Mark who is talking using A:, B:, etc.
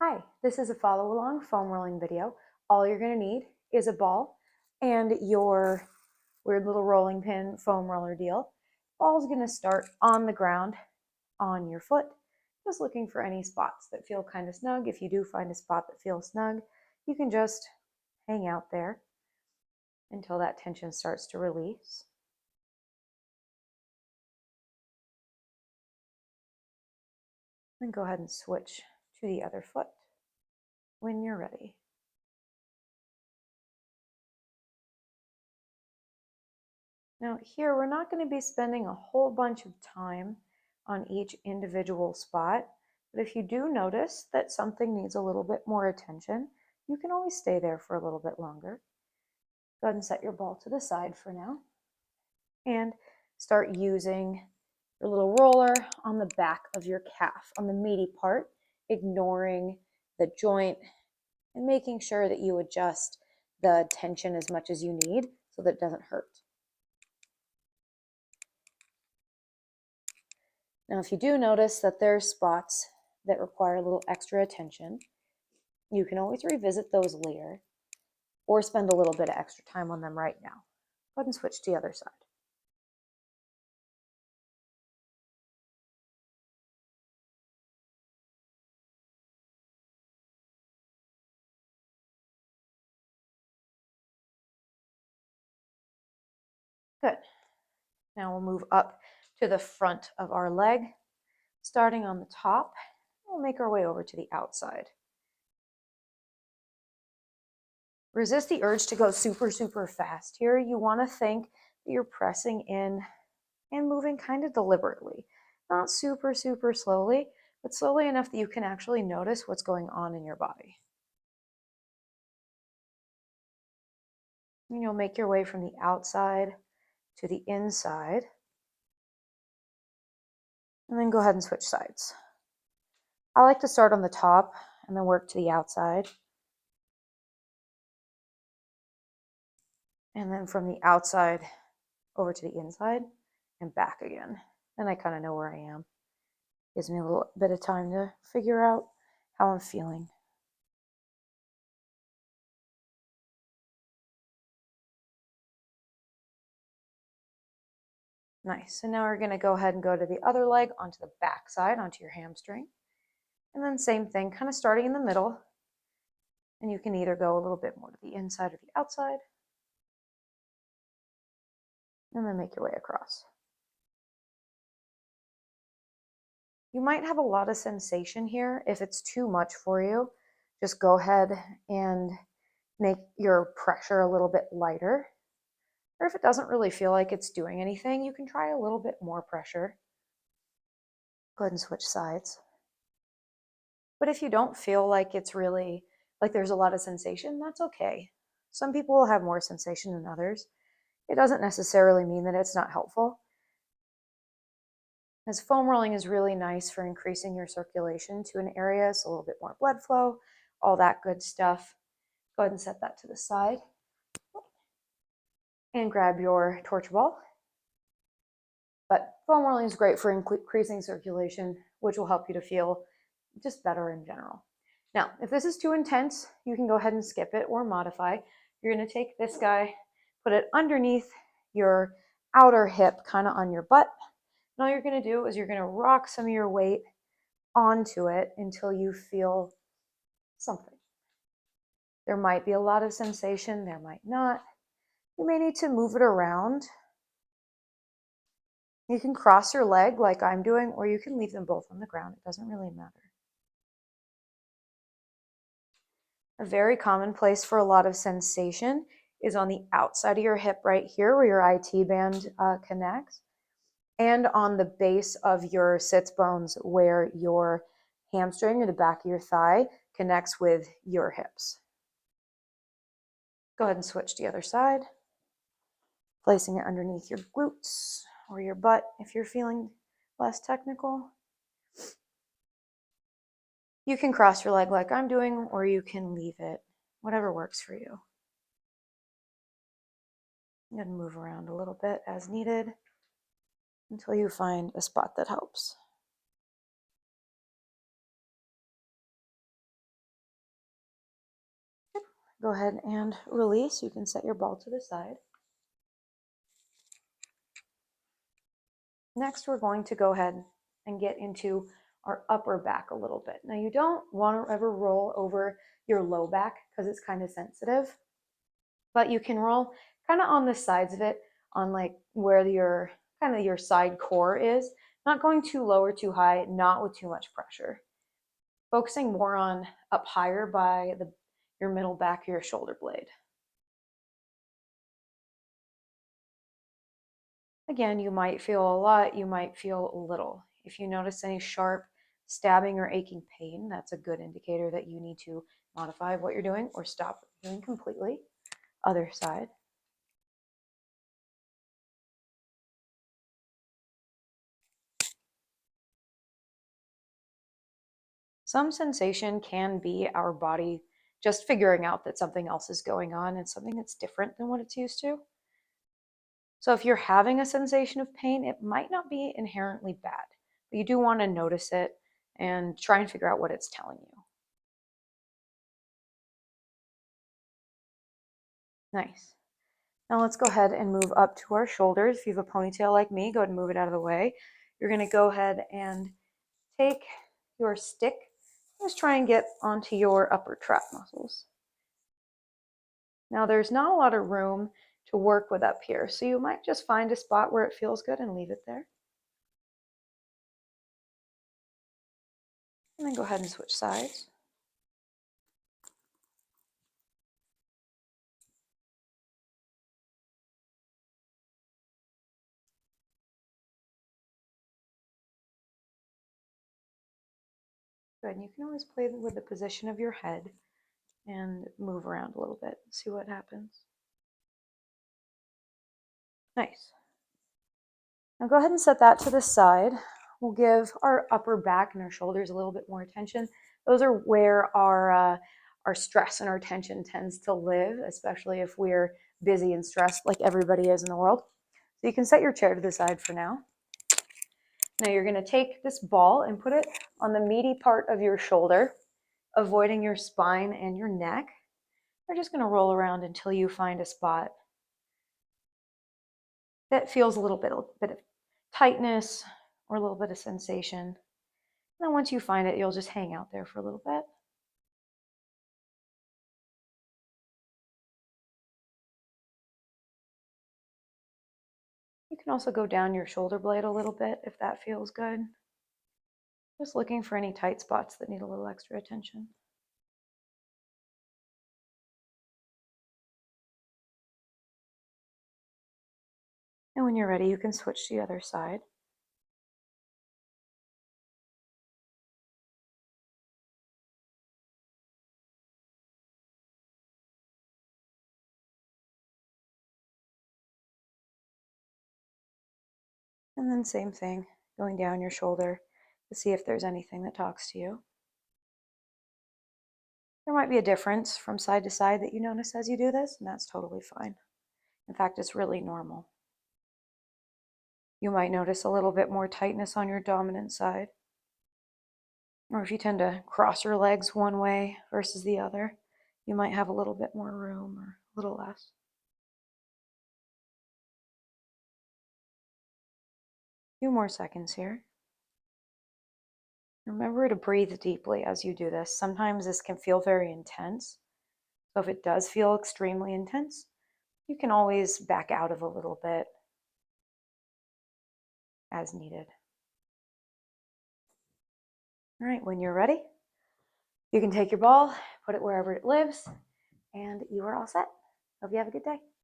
A: Hi, this is a follow along foam rolling video. All you're going to need is a ball and your weird little rolling pin foam roller deal. Ball's going to start on the ground on your foot, just looking for any spots that feel kind of snug. If you do find a spot that feels snug, you can just hang out there until that tension starts to release. Then go ahead and switch to the other foot when you're ready. Now here, we're not going to be spending a whole bunch of time on each individual spot, but if you do notice that something needs a little bit more attention, you can always stay there for a little bit longer. Go ahead and set your ball to the side for now and start using your little roller on the back of your calf, on the meaty part, ignoring the joint and making sure that you adjust the tension as much as you need so that it doesn't hurt. Now, if you do notice that there are spots that require a little extra attention, you can always revisit those later or spend a little bit of extra time on them right now. Go ahead and switch to the other side. Good. Now we'll move up to the front of our leg, starting on the top. We'll make our way over to the outside. Resist the urge to go super, super fast here. You want to think that you're pressing in and moving kind of deliberately, not super, super slowly, but slowly enough that you can actually notice what's going on in your body. And you'll make your way from the outside to the inside, and then go ahead and switch sides. I like to start on the top and then work to the outside. And then from the outside over to the inside and back again. Then I kind of know where I am. Gives me a little bit of time to figure out how I'm feeling. Nice. So now we're going to go ahead and go to the other leg onto the back side, onto your hamstring. And then same thing, kind of starting in the middle. And you can either go a little bit more to the inside or the outside. And then make your way across. You might have a lot of sensation here. If it's too much for you, just go ahead and make your pressure a little bit lighter. Or if it doesn't really feel like it's doing anything, you can try a little bit more pressure. Go ahead and switch sides. But if you don't feel like it's really, like there's a lot of sensation, that's okay. Some people will have more sensation than others. It doesn't necessarily mean that it's not helpful. As foam rolling is really nice for increasing your circulation to an area, so a little bit more blood flow, all that good stuff. Go ahead and set that to the side. And grab your torture ball. But foam rolling is great for increasing circulation, which will help you to feel just better in general. Now, if this is too intense, you can go ahead and skip it or modify. You're going to take this guy, put it underneath your outer hip, kind of on your butt. And all you're going to do is you're going to rock some of your weight onto it until you feel something. There might be a lot of sensation, there might not. You may need to move it around. You can cross your leg like I'm doing, or you can leave them both on the ground. It doesn't really matter. A very common place for a lot of sensation is on the outside of your hip right here where your IT band connects, and on the base of your sits bones where your hamstring or the back of your thigh connects with your hips. Go ahead and switch to the other side, placing it underneath your glutes or your butt if you're feeling less technical. You can cross your leg like I'm doing, or you can leave it, whatever works for you. I'm going to move around a little bit as needed until you find a spot that helps. Go ahead and release. You can set your ball to the side. Next, we're going to go ahead and get into our upper back a little bit. Now, you don't want to ever roll over your low back because it's kind of sensitive, but you can roll kind of on the sides of it, on like where your kind of your side core is, not going too low or too high, not with too much pressure. Focusing more on up higher by your middle back of your shoulder blade. Again, you might feel a lot, you might feel a little. If you notice any sharp stabbing or aching pain, that's a good indicator that you need to modify what you're doing or stop what you're doing completely. Other side. Some sensation can be our body just figuring out that something else is going on and something that's different than what it's used to. So if you're having a sensation of pain, it might not be inherently bad, but you do want to notice it and try and figure out what it's telling you. Nice. Now let's go ahead and move up to our shoulders. If you have a ponytail like me, go ahead and move it out of the way. You're going to go ahead and take your stick. Just try and get onto your upper trap muscles. Now there's not a lot of room to work with up here, so you might just find a spot where it feels good and leave it there. And then go ahead and switch sides. Good, and you can always play with the position of your head and move around a little bit, see what happens. Nice. Now go ahead and set that to the side. We'll give our upper back and our shoulders a little bit more attention. Those are where our stress and our tension tends to live, especially if we're busy and stressed like everybody is in the world. So you can set your chair to the side for now. Now you're going to take this ball and put it on the meaty part of your shoulder, avoiding your spine and your neck. We're just going to roll around until you find a spot that feels a little bit of tightness or a little bit of sensation. And then once you find it, you'll just hang out there for a little bit. You can also go down your shoulder blade a little bit if that feels good. Just looking for any tight spots that need a little extra attention. And when you're ready, you can switch to the other side. And then same thing, going down your shoulder to see if there's anything that talks to you. There might be a difference from side to side that you notice as you do this, and that's totally fine. In fact, it's really normal. You might notice a little bit more tightness on your dominant side. Or if you tend to cross your legs one way versus the other, you might have a little bit more room or a little less. A few more seconds here. Remember to breathe deeply as you do this. Sometimes this can feel very intense. So if it does feel extremely intense, you can always back out of a little bit as needed. All right, when you're ready, you can take your ball, put it wherever it lives, and you are all set. Hope you have a good day.